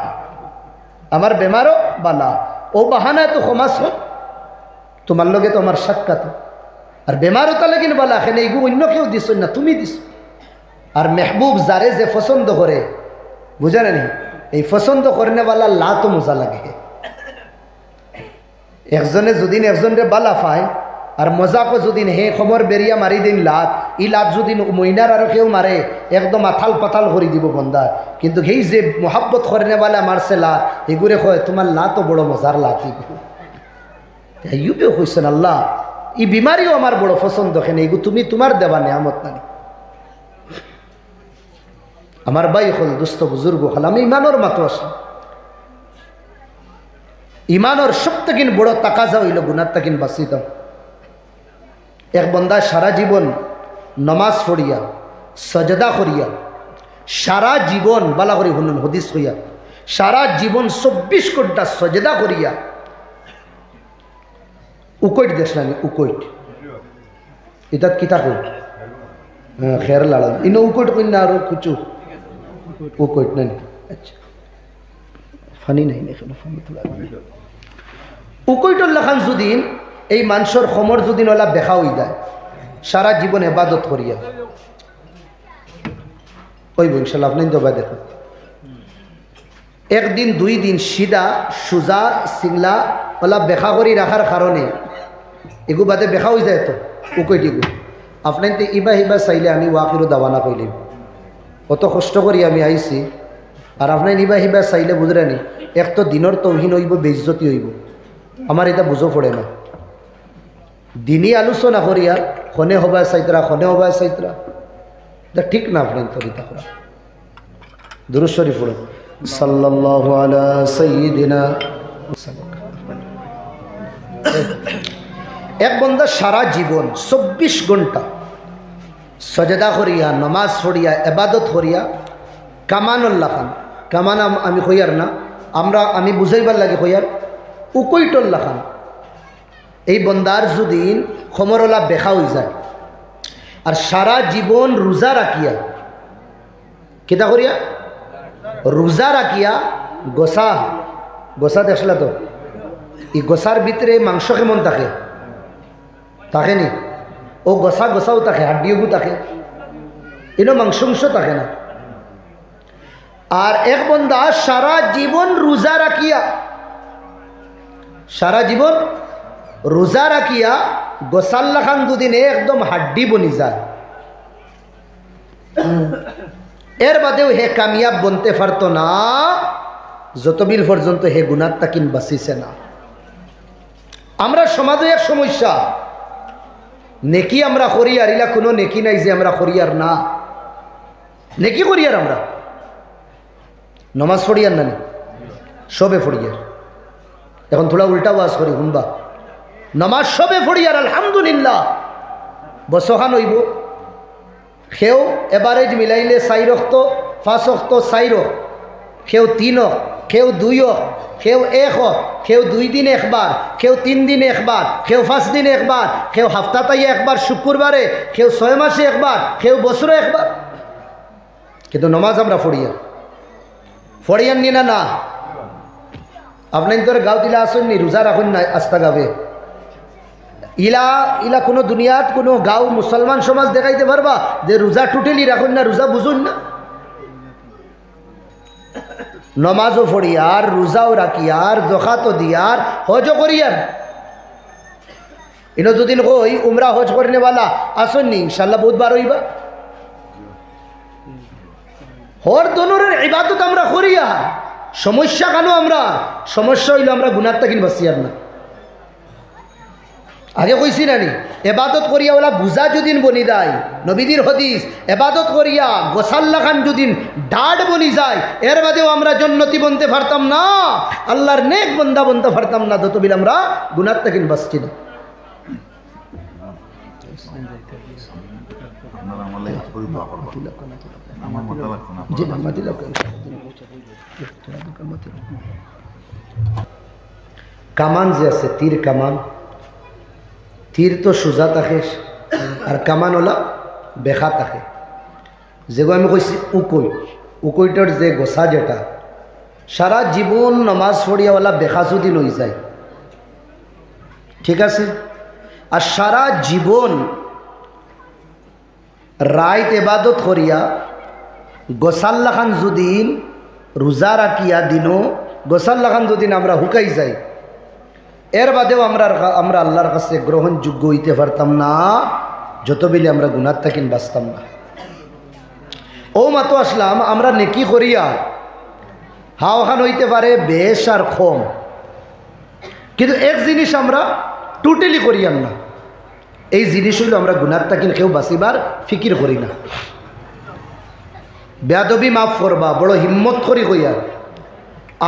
আমার বেমারও বালা। ও বাহানায় তো ক্ষমাস তোমার লগে তো আমার সাক্ষাৎ। আর বেমারও তাহলে কিনা বালা এখানে এইগুলো অন্য কেউ দিস না, তুমি দিস। আর মেহবুব যারে যে পছন্দ করে বুঝা নি, এই পছন্দ করেনেওয়ালা লা তো মজা লাগে। একজনে যদিন একজনরে বালা পায় আর মজাকো যদিন হে খবর বেরিয়া মারি দিন লাত, ই লাত যদি মইনার আর কেউ মারে একদম আথাল পাথাল করে দিব বন্দা। কিন্তু সেই যে মোহাব্বত করেনেওয়ালা মারছে লাত, এগুলো কয় তোমার লাতও বড় মজার লাত। ইউবেও কইছেন আল্লাহ ই বিমারিও আমার বড় পছন্দ, এখানে এগু তুমি তোমার দেওয়া নেয়ামত নানি। আমার ভাই হল দুস্থ বুজুর্গ হল, আমি ইমানোর মাতো আসলাম। ইমানোর সবথেকে বড় তাকাজা হইল গুনার তাকিন বাঁচিতাম। এক বন্দা সারা জীবন নমাজ পড়িয়া সজদা করিয়া, সারা জীবন বালা করি শুনুন হদিস হইয়া, সারা জীবন 24 ঘন্টা সজদা করিয়া উকৈট দেশ নানি, উকৈট এটাত কিতা কই খের লাড়ান ইনো উকৈট কই না আরো কিছু উকৈট নানি। আচ্ছা ফানি নাই না এখানে, ফানি তোলা উকৈটর লেখান যদিন এই মানুষের সমর যদিন ওলা দেখা হয়ে যায় সারা জীবন এবাদত করিয়া ওই ইনশাল্লাহ আপনি দবা দেখুন। একদিন দুই দিন সিধা সুজা সিংলা ওলা বেখা করি রাখার কারণে এগু বাদে বেখা হয়ে যায় তো উকৈট এগু আপনার তো ইবা হিবা চাইলে আমি ওয়াকিরও দাওয়ানা কইলিম, অত কষ্ট করি আমি আইছি। আর আপনার ইবা হিবা চাইলে বুঝলেনি এক তো দিনের তৌহিন হইব, বেইজ্জতি হইব, আমার এটা বুঝো পড়ে না। দিনই আলোচনা করিয়া খনে হবা চাইতরা, খনে হবা চাইতরা, এটা ঠিক না। আপনার তরিতা করা দুরূদ শরীফ পড়ো সাল্লাল্লাহু আলা সাইয়্যিদিনা। এক বন্দা সারা জীবন 24 ঘন্টা সজদা করিয়া নমাজ পড়িয়া এবাদত করিয়া কামানুল্লাহ খান, কামান আমি কইয়ার না, আমি বুঝাইবার লাগে কইয়ার উকৈটুল্লাহ খান। এই বন্দার যদি খমরলা বেখা হয়ে যায় আর সারা জীবন রোজা রাখিয়া কিতা করিয়া রোজা রাখিয়া গোসা গোসা দেখলা তো এই গোসার ভিতরে মাংস কেমন থাকে থাকেনি, ও গোসা গোসাও থাকে, হাড্ডিও থাকে, এনো মাংস থাকে না। আর এক বন্দা সারা জীবন রোজা রাখিয়া, সারা জীবন রোজা রাখিয়া গোসাল্লা খান দুদিন একদম হাড্ডি বনি যায়, এর বাদেও হে কামিয়াব বনতে পারতো না যতবিল পর্যন্ত হে গুনার তাকিন বাঁচিছে না। আমরা সমাজে এক সমস্যা, নেকি আমরা করি আর ইলা কোনো নেকি নাই যে আমরা করি আর না, নেকি করি আর আমরা নমাজ পড়ি আর নানি সবে পড়ি আর। এখন থোড়া উল্টা ওয়াজ করি শুনবা, নমাজ সবে পড়ি আর আলহামদুলিল্লাহ বসখান হইব, সেও এভারেজ মিলাইলে 4 রক্ত 5 রক্ত 4 রক্ত, সেও 3 সেও 2, সেও 1, সেও 2 দিন একবার, সেও 3 দিন একবার, সেও 5 দিন একবার, সেও হাফতাতাই একবার শুক্রবারে, সেও 6 মাসে একবার, সেও বছরে একবার। কিন্তু নমাজ আমরা পড়িয়া পড়িয়ান নি না না আপনার তোর গাঁও দিলা আসেননি রোজা রাখুন না আস্থা গাবে ইলা ইলা কোনো দুনিয়াত কোনো গাঁও মুসলমান সমাজ দেখাইতে পারবা যে রোজা টুটেলি রাখুন না, রোজা বুঝুন না। নমাজও পড়ি আর রোজাও রাখি আর জখাতো দিয়ার হজও করি আর ইনো দুদিন কই উমরা হজ করেনেওয়ালা আসেননি ইনশাল্লাহ বহুত বার হইবা। হর দনের ইবাদত আমরা করি আর সমস্যা কেন আমরা, সমস্যা হইল আমরা গুনার তাকিন বাঁচি আর না। আগে কইছি নানি এবাদত করিয়া ওলা বুঝা যদিন বনি যায়, নবীদের হদিস এবাদত করিয়া গোসাল্লা খান যদিন ডাড বনি যায়, এর বাদেও আমরা জন্নতি বনতে পারতাম না, আল্লাহর নেক বন্দা বনতে পারতাম না যতবিল আমরা গুনার তাকিন বাঁচছি না। কামান যে আছে তীর কামান, তীর তো সোজা থাকে আর কামান ওলা বেখা থাকে। যেগুলো আমি কইছি উকই, উকইটার যে গোসা যেটা সারা জীবন নমাজ পড়িয়াওয়ালা বেখা যদি লই যায়, ঠিক আছে, আর সারা জীবন রাইত এবাদত করিয়া গোসাল্লা খান যদি রোজা রাখিয়া দিনও গোসাল্লা খান যদি আমরা হুকাই যাই, এর বাদেও আমরা আল্লাহর কাছে গ্রহণযোগ্য হইতে পারতাম না, যত বেলে আমরা গুনার থাকিন বাঁচতাম না। ও মাতো আসলাম আমরা নেকি করিয়া হাওয়াখান হইতে পারে বেশ আর কম, কিন্তু এক জিনিস আমরা টোটালি করিয়ান না, এই জিনিস হইল আমরা গুনার থাকিন কেউ বাঁচিবার ফিকির করি না। বেয়াদবি মাফ করবা, বড় হিম্মত করি কইয়া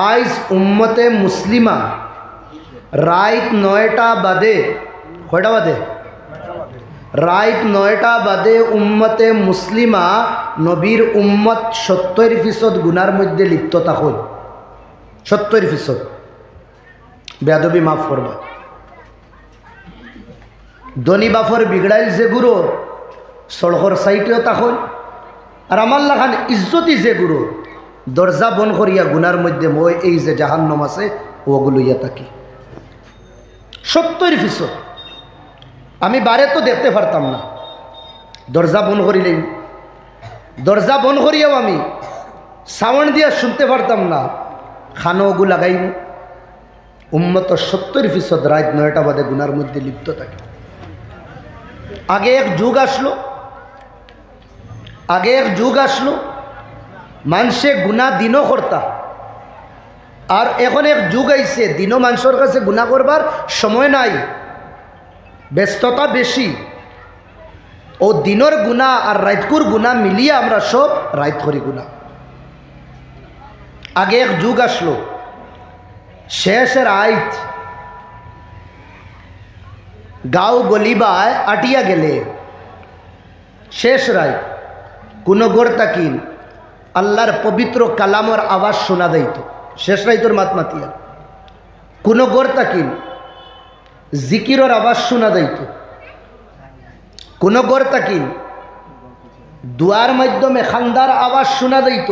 আইজ উম্মতে মুসলিমা রাইত 9টা বাদে, কয়টা বাদে? রাইত 9টা বাদে উম্মতে মুসলিমা নবীর উম্মত 70% গুনার মধ্যে লিপ্ত থাকুন, 70%। বেয়াদবি মাফ করবা। ধনী বাফর বিগড়াইল যে গুরু সড়কর সাইটেও থাকুন, আর আমার লাখান ইজ্জতি যে গুরু দরজা বন করিয়া গুনার মধ্যে মই এই যে জাহান্নাম আছে ওগুলো ইয়া থাকি 70%। আমি বারে তো দেখতে পারতাম না, দরজা বন করিলেই, দরজা বন করিয়াও আমি সাউন্ড দিয়া শুনতে পারতাম না, খানো ওগু লাগাইব। উম্মত 70% রাত 9টা বাদে গুনার মধ্যে লিপ্ত থাকে। আগে এক যুগ আসলো মানুষে গুনাহ দিনও করতা, আর এখন এক যুগ আইছে দিনও মানুষের কাছে গুনাহ করবার সময় নাই, ব্যস্ততা বেশি। ও দিনের গুনাহ আর রাতকুর গুনাহ মিলিয়ে আমরা সব রাত করি গুনাহ। আগে এক যুগ আসলো শেষের আইত গাঁও গলিবায় আটিয়া গেলে শেষ রায় কোনো গড় তাকিন আল্লাহর পবিত্র কালামর আওয়াজ শোনা যাইত, শেষ রাইতর মাতমাতিয়া কোনো গড় তাকিন জিকিরর আওয়াজ শোনা যাইত, কোনো গড় তাকিন দুয়ার মাধ্যমে খান্দার আওয়াজ শোনা যাইত,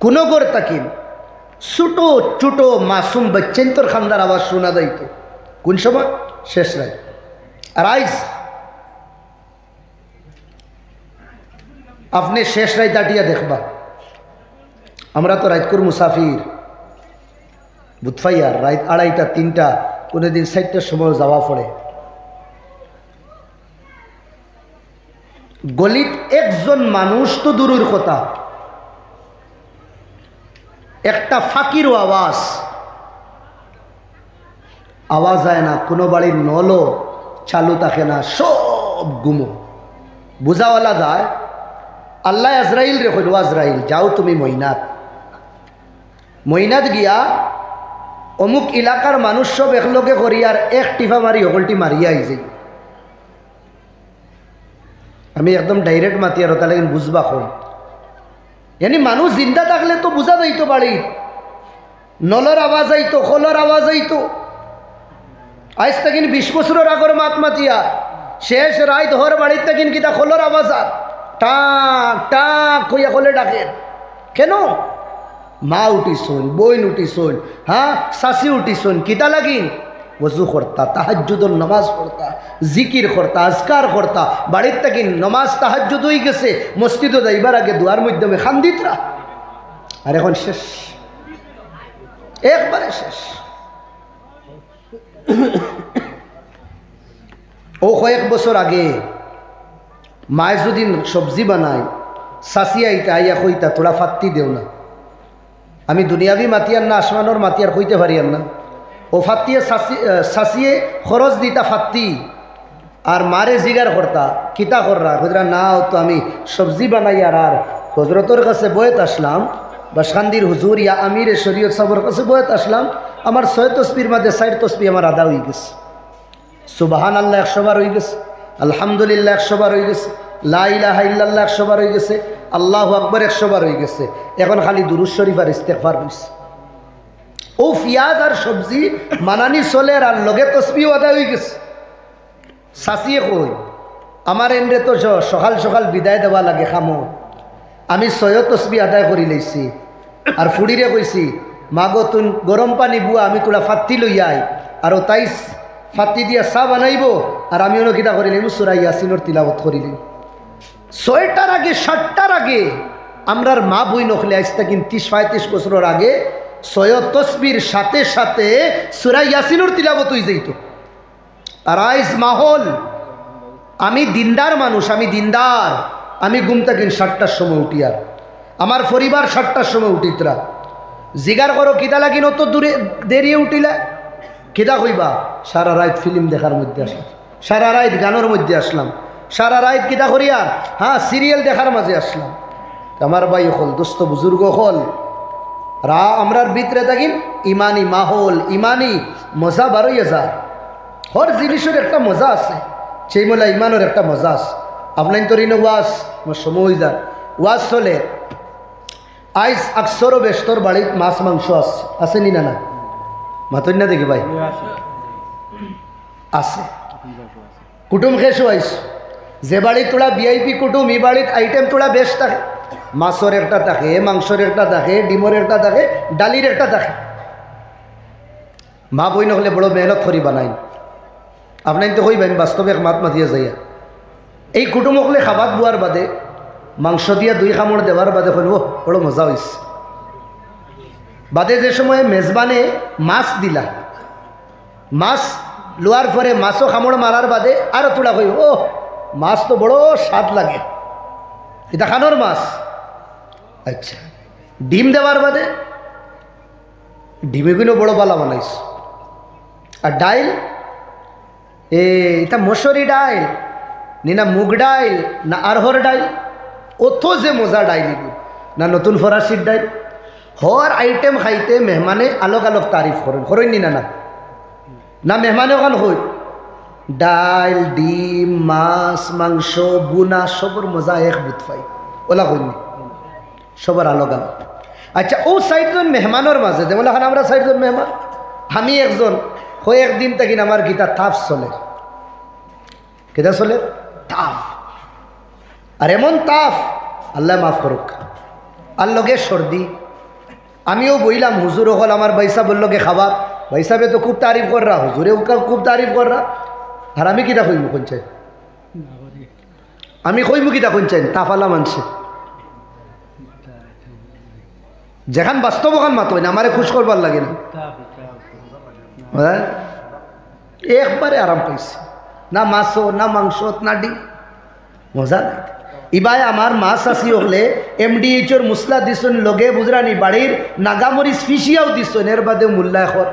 কোনো গড় তাকিন ছোটো ছোটো মাসুম বাচ্চেন্তর খান্দার আওয়াজ শোনা যাইত। কোন সময়? শেষ রাত। আর আইস আপনি শেষ রাত আটিয়া দেখবা, আমরা তো রাতকুর মুসাফির বুধফাইয়ার রাত 2:30 3টা, কোনো দিন 4টার সময় যাওয়া পড়ে। গলিত একজন মানুষ তো দূরের কথা, একটা ফাঁকিরও আওয়াজ হয় না, কোনো বাড়ির নলও চালু থাকে না, সব গুমো। বুঝাওয়ালা যায় আল্লাহ আজরাইল রে কইল, আজরাইল যাও তুমি মইনাত গিয়া অমুক এলাকার মানুষ সব একলগে করি আর এক টিফা মারি হকলটি মারিয়া আইছে। আমি একদম ডাইরেক্ট মাতি আর তাহলে বুঝবা কম, यानी মানুষ জিন্দা থাকলে তো বুঝা যাইতো, বাড়ি নলর আওয়াজ আইতো, খোলর আওয়াজ আইতো। আজ তাকিন 20 বছরের আগর মাত মাতিয়া শেষ রাত হর বাড়ির তাকিন কিতা খোলর আওয়াজ আর টাক টাক কইয়া খোলে ডাকেন। কেন? মা উঠিছন, বইন উঠিছন, হ্যাঁ শাশি উঠিছন, কিতা লাগিন वजू करता, ताहाज्जुदर नमाज पढ़ता, जिकिर करता, आजकार करता, बाड़ीर ताकि नमाज ताहाज्जुद हई गेছে, मस्जिदो যাইবার আগে দুয়ার মধ্যে খান্দিতরা। আর এখন শেষ, একবারে শেষ। ও কয়েক বছর আগে মায় যদি সবজি বানায় শাশি আইতা আইয়া কইতা তোরা ফাত্তি দেও না। আমি দুনিয়াবি মাতিয়ার না আসমানোর মাতিয়ার কইতে পারিয়ার না। ও ফাত্তিয়ে শাশিয়ে খরচ দিতা ফাত্তি, আর মারে জিগার করতা কিতা কররা, কইরা না তো আমি সবজি বানাই আর হজরতর কাছে বয়েত আসলাম, বা শান্দির হুজুর ইয়া আমির শরীয়ত সাবর কাছে বয়েত আসলাম, আমার 6 তসবির মধ্যে 4 তসবি আমার আদা হয়ে গেছে। সুবহানাল্লাহ 100 বার হয়ে গেছে, আলহামদুলিল্লাহ 100 বার হয়ে গেছে, লা ইলাহা ইল্লাল্লাহ 100 বার হয়ে গেছে, আল্লাহু আকবার 100 বার হয়ে গেছে, এখন খালি দুরূদ শরীফ আর ইস্তেগফার হইছে। ও পিঁয়াজ আর সবজি মানানি চলে আর লগে তসবিহ আদায় হয়ে গেছে। সাঁচিয়ে কই আমার এন্ডে তো সকাল সকাল বিদায় দেওয়া লাগে খামো, আমি 6 তসবিহ আদায় করে লইছি আর ফুড়িরে কইছি মাগো তুন গরম পানি বুয়া আমি তোলা ফাত্তি লইয়াই আর তাই ফাত্তি দিয়া চা বানাইব আর আমি অন্য কিতা করিলাম সূরা ইয়াসিনের তিলাওয়াত করিলাম। 6টার আগে 7টার আগে আমরার মা বই নখলে আজটা কিন্তু 30-35 বছরের আগে 6 তসবির সাথে সাথে সূরা ইয়াসিনের তিলাওয়াত হয়ে যাইত। আর আইজ মাহল আমি দিনদার মানুষ, আমি দিনদার, আমি ঘুম থাকি 7টার সময় উঠি আর আমার পরিবার 7টার সময় উঠিতরা জিগার করো কিতা লাগি নত দূরে দেরিয়ে উঠিলা কিতা কইবা সারা রাত ফিল্ম দেখার মধ্যে আসলাম, সারা রাত গানের মধ্যে আসলাম, সারা রাত কিতা করি আর হ্যাঁ সিরিয়াল দেখার মাঝে আসলাম। আমার ভাই হল দোস্ত বুজুর্গ হল আমরার ভিতরে থাকিন ইমানি মাহল ইমানি মজা বারোই যায়। হর জিনিসের একটা মজা আছে, সেই মোলা ইমানের একটা মজা আছে। আপনার তো ঋণ ওয়াজ আমার সময় হয়ে যায় ওয়াজ চলে আইস আকসরও বেস্তর বাড়িত মাছ মাংস আছে নি না না মাতই না দেখি ভাই আছে কুটুম খেয়েছো আইস যে বাড়ি তোলা ভিআইপি কুটুম এই বাড়িত আইটেম তোলা বেশ থাকে, মাছের একটা থাকে, মাংসের একটা থাকে, ডিমের একটা থাকে, ডালির একটা থাকে। মা বই নহলে বড় মেহনত করি বানাই আপনার তো কইবেন বাস্তবে এক মাত মাতিয়ে যাইয়া এই কুটুম হলে খাবার বুয়ার বাদে মাংস দিয়া 2 কামড় দেওয়ার বাদে কইব বড় মজা হয়েছে। বাদে যে সময় মেজবানে মাছ দিলা মাছ লোয়ার পরে মাছও কামড় মারার বাদে আরো তোলা কইব ও মাছ তো বড় স্বাদ লাগে, এটা খানোর মাছ। আচ্ছা ডিম দেওয়ার বাদে ডিমে কিন্তু বড় বালা বানাইছ। আর ডাইল এটা মসুরি ডাইল না মুগ ডাইল না আরহর ডাইল, অত যে মজা ডাইল না নতুন ফরাসির ডাইল। হর আইটেম খাইতে মেহমানে আলোক আলোক তারিফ করেন করেন নি না না না মেহমানে ওখান হই ডাইল ডিম মাছ মাংস বুনা সবর মজা এক বুত পাই ওলা হইনি সবার আলোক আলোক। আচ্ছা ও 60 জন মেহমানের মাঝে যেমন এখন আমরা 60 জন মেহমান আমি একজন হয়ে একদিন তাকিন আমার গীতা তাফ চলে কেদা চলে তাফ আর এমন তাফ আল্লাহ মাফ করুক আর লগে সর্দি আমিও বইলাম হুজুর হল আমার ভাইসা বললগে খাবার ভাইসাবে তো খুব তারিফ কর রা হুজুরেও খুব তারিফ কর রা আর আমি কিতা কইমু কোন চাই আমি কইমু কিতা কোন চাই তাফালা মানছে যেখান বাস্তব ওখান মাতো না আমারে খুশ করবার লাগে না একবারে আরাম পাইছে না মাছ না মাংস না ডিম মজা নাই। ইবাই আমার মাছ আসি হলে MDHর মুসলা দিছন লগে বুঝরানি বাড়ির নাগামরিচ ফিসিয়াও দিছন এর বাদে মূল্যা এখন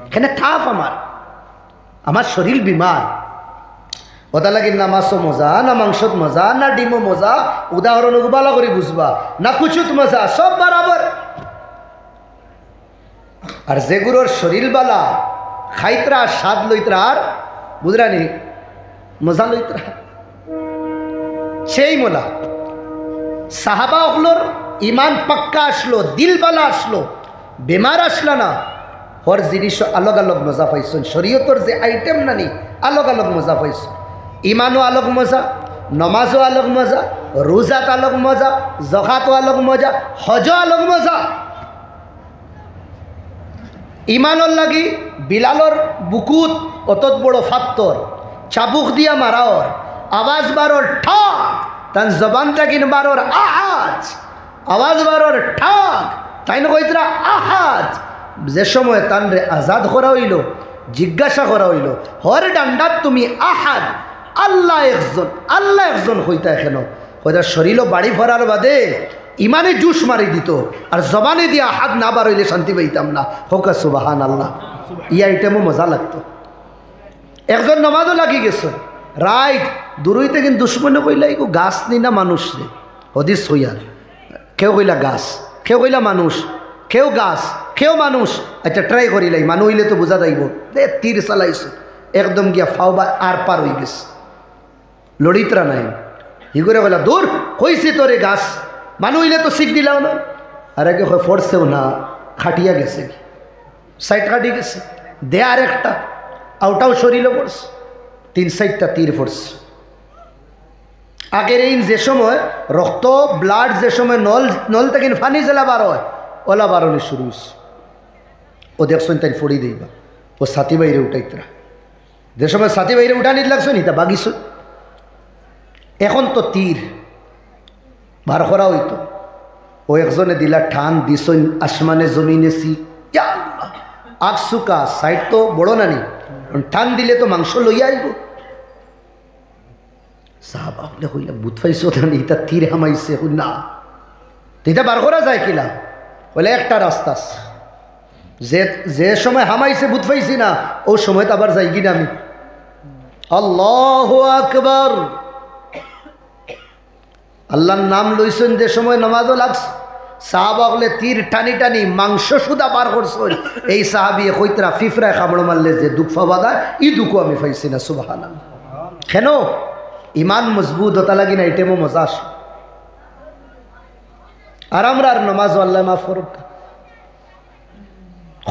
এখানে থাপ আমার শরীর বিমার ওটা লাগে না মাছও মজা না মাংসত মজা না ডিমও মজা উদাহরণ ভালো করে বুঝবা না কুচুত মজা সব বরাবর। আর যেগুলোর শরীর বালা খাইতরা স্বাদ লইতরা আর বুঝরানি মজা লইতরা সেই মোলা সাহাবা হলোর ইমান পাক্কা আসলো দিল বালা আসলো বেমার আসলো না হর জিনিস আলগ আলগ মজা পাইছেন শরীয়তর যে আইটেম নানি আলগ আলগ মজা পাইছেন ইমানও আলগ মজা নমাজও আলগ মজা রোজাত আলগ মজা জকাতও আলগ মজা হজও আলগ মজা। ইমানর লাগি বিলালর বুকুত অতত বড় ফাত্তর চাবুক দিয়া মারাওর আওয়াজ বারোর ঠাক তান জবান তাকিন বারোর আহাজ আওয়াজ বারোর ঠাক তাই না কইতরা আহাজ যে সময় তান রে আজাদ করা হইল জিজ্ঞাসা করা হইল হর ডান্ডাত তুমি আহাদ আল্লাহ একজন হইতা এখান হয়তো শরীরও বাড়ি ফরার বাদে ইমানে জুস মারি দিত আর জবানে দিয়ে আহাদ না বার হইলে শান্তি পাইতাম না হোকা সুবাহান আল্লাহ ই আইটেমও মজা লাগতো। একজন নমাজও লাগি গেছে রাইট দূরইতে কিন্তু দুশ্মনে কইলা এগো গাছ নি না মানুষ রে হদিস হইয়ার কেউ কইলা গাছ কেউ কইলা মানুষ কেউ গাছ কেউ মানুষ। আচ্ছা ট্রাই করিলাই মানুষ হইলে তো বোঝা যাইব দে তীর চালাইছে একদম গিয়া ফাও বা আর পার হয়ে গেছে লড়িতরা নাই ই করে বলা দূর কইছি তোরে গাছ মানুষ হইলে তো শিখ দিলাও না আর আগে ফোরছেও না খাটিয়া গেছে সাইড কাটি গেছে দে আর একটা আউটাও শরীরে পড়ছে 3-4টা তীর পড়ছে আগের এই যে সময় রক্ত ব্লাড যে সময় নল থেকে ফানি জেলা বার হয় ওলা বারণে শুরু হয়েছে ও দেখছেন তাই ফড়ি দিইবা ও সাথী বাইরে উঠাইতরা যে সময় সাথী বাইরে উঠানি লাগছে নি তা বাগিস এখন তো তীর বার করা হইতো ও একজনে দিলা ঠান দিছইন আসমানে জমিনে সি আকসুকা সাইড তো বড় না নি ঠান দিলে তো মাংস লইয়া আইব সাহাবা হলে হইলা বুধ পাইছো ইটা তীর হামাইছে না এটা বার করা যায় কিলা বলে একটা রাস্তা যে সময় হামাইছে বুধ পাইছি না ও সময় তো আবার যাই কিনা আমি আল্লাহু আকবার আল্লাহর নাম লইছেন যে সময় নামাজও লাগছে সাহাবা হলে তীর টানি টানি মাংস সুদা বার করছেন এই সাহাবি কইতরা ফিফরায় কামড় মারলে যে দুঃখ পাওয়া ই দুঃখ আমি পাইছি না সুবহানাল্লাহ কেন ইমান মজবুত হতা লাগি না এটামো মজা আসে আর আমরা আর নমাজ আল্লাহ মাফ করুক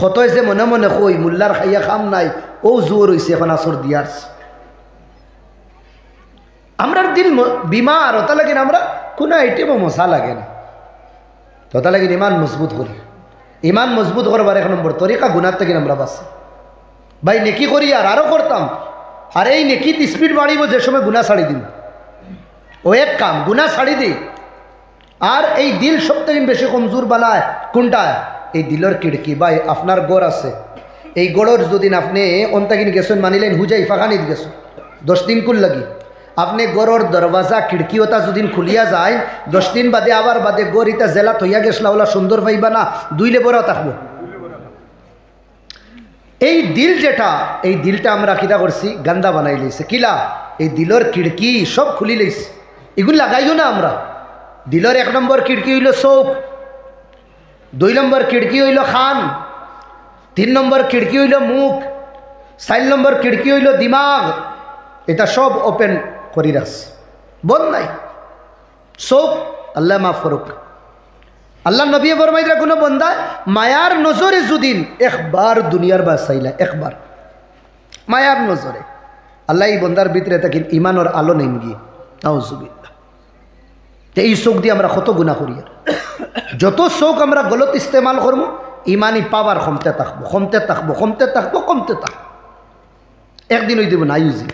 কতই যে মনে মনে কই মুল্লার খাইয়া খাম নাই ও জোর হইছে এখন আসর দিয়ার আমরার দিল বিমার হতা লাগে না আমরা কোনো এটিএমও মশা লাগে না হতা লাগে ইমান মজবুত করি ইমান মজবুত করবার 1 নম্বর তরিকা গুনার থেকে আমরা বাঁচি ভাই নেকি করি আর আরও করতাম আর এই নেকিত স্পিড বাড়িব যে সময় গুনা ছাড়ি দিন ও এক কাম গুনা ছাড়ি দিই আর এই দিল সবথেকে বেশি কমজোর বানায় কোনটা এই দিলের খিড়কি ভাই আপনার গড় আছে এই গড়ের যদিন আপনি অন্তাকিন গেছেন মানিলেন হুজাই ফাঁকানিত গেছেন 10 দিন কুল লাগি আপনি গড়ের দরওয়াজা খিড়কি ওটা যদিন খুলিয়া যায় 10 দিন বাদে আবার বাদে গড় ইটা জেলা তৈয়া গেছলা ওলা সুন্দর পাইবা না 2 লেবরা থাকবো এই দিল যেটা এই দিলটা আমরা কিতা করছি গান্দা বানাই লইছে কিলা এই দিলর খিড়কি সব খুলি লইছে এগুলো লাগাইও না আমরা দিলর 1 নম্বর খিড়কি হইল চোখ 2 নম্বর খিড়কি হইল খান 3 নম্বর খিড়কি হইল মুখ 4 নম্বর খিড়কি হইল দিমাগ এটা সব ওপেন করি রাখছে বল নাই চোখ আল্লাহ মাফ করুক আল্লাহ নবী ফরমাইরা কোনো বন্দা মায়ার নজরে যদিন একবার দুনিয়ার বাসাইলা একবার মায়ার নজরে আল্লাহ এই বন্দার ভিতরে থাকি ইমানের আলো নেম গিয়ে নাউজুবিল্লাহ তো এই চোখ দিয়ে আমরা কত গুনাহ করি যত চোখ আমরা গলত ইস্তেমাল করবো ইমানি পাওয়ার কমতে থাকবো কমতে থাকবো কমতে থাকবো কমতে থাকবো একদিন ওই দেব না ইউজি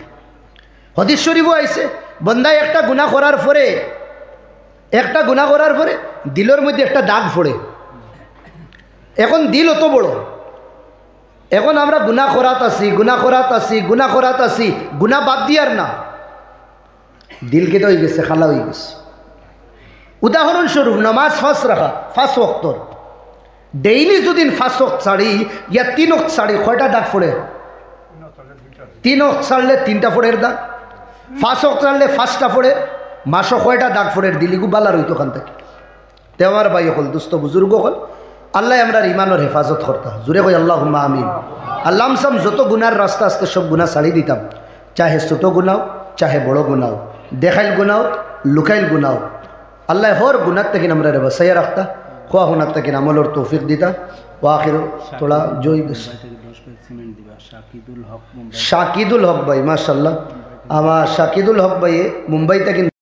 হদিস শরীফও আইছে বন্দায় একটা গুনাহ করার পরে দিলের মধ্যে একটা দাগ পড়ে এখন দিল অত বড় এখন আমরা গুনাহ করাত আছি গুনাহ বাদ দিয়ার না দিল কেটে হয়ে গেছে খালা হয়ে গেছে উদাহরণস্বরূপ নামাজ 5 ওয়াক্তর ডেইলি যদি 5 ওয়াক্ত ছাড়ি ইয়া 3 ওয়াক্ত ছাড়ি কয়টা দাগ পড়ে 3 ওয়াক্ত ছাড়লে 3টা পড়ের দাগ 5 ওয়াক্ত ছাড়লে 5টা পড়ে মাসও কয়টা দাগ পড়ের দিলিগু বালার হইতো ওখান থেকে তে আমার ভাই হল দুস্থ বুজুর্গ হল আল্লাহ আমরা ইমানের হেফাজত করতাম জুড়ে কই আল্লাহুম্মা আমিন আল্লাহ সাম যত গুনার রাস্তা আসতে সব গুনাহ ছাড়ি দিতাম চাহে ছোট গুনাও চাহে বড় গুনাও দেখাইল গুনাও লুকাইল গুনাও আল্লাহ হর গুনার থেকে আমরা রে বসাইয়া রাখতা খোয়া হুনার থেকে আমলের তৌফিক দিতা ও আখির তোলা জয় শাকিদুল হক ভাই মাশাআল্লাহ আমার শাকিদুল হক ভাই মুম্বাই থেকে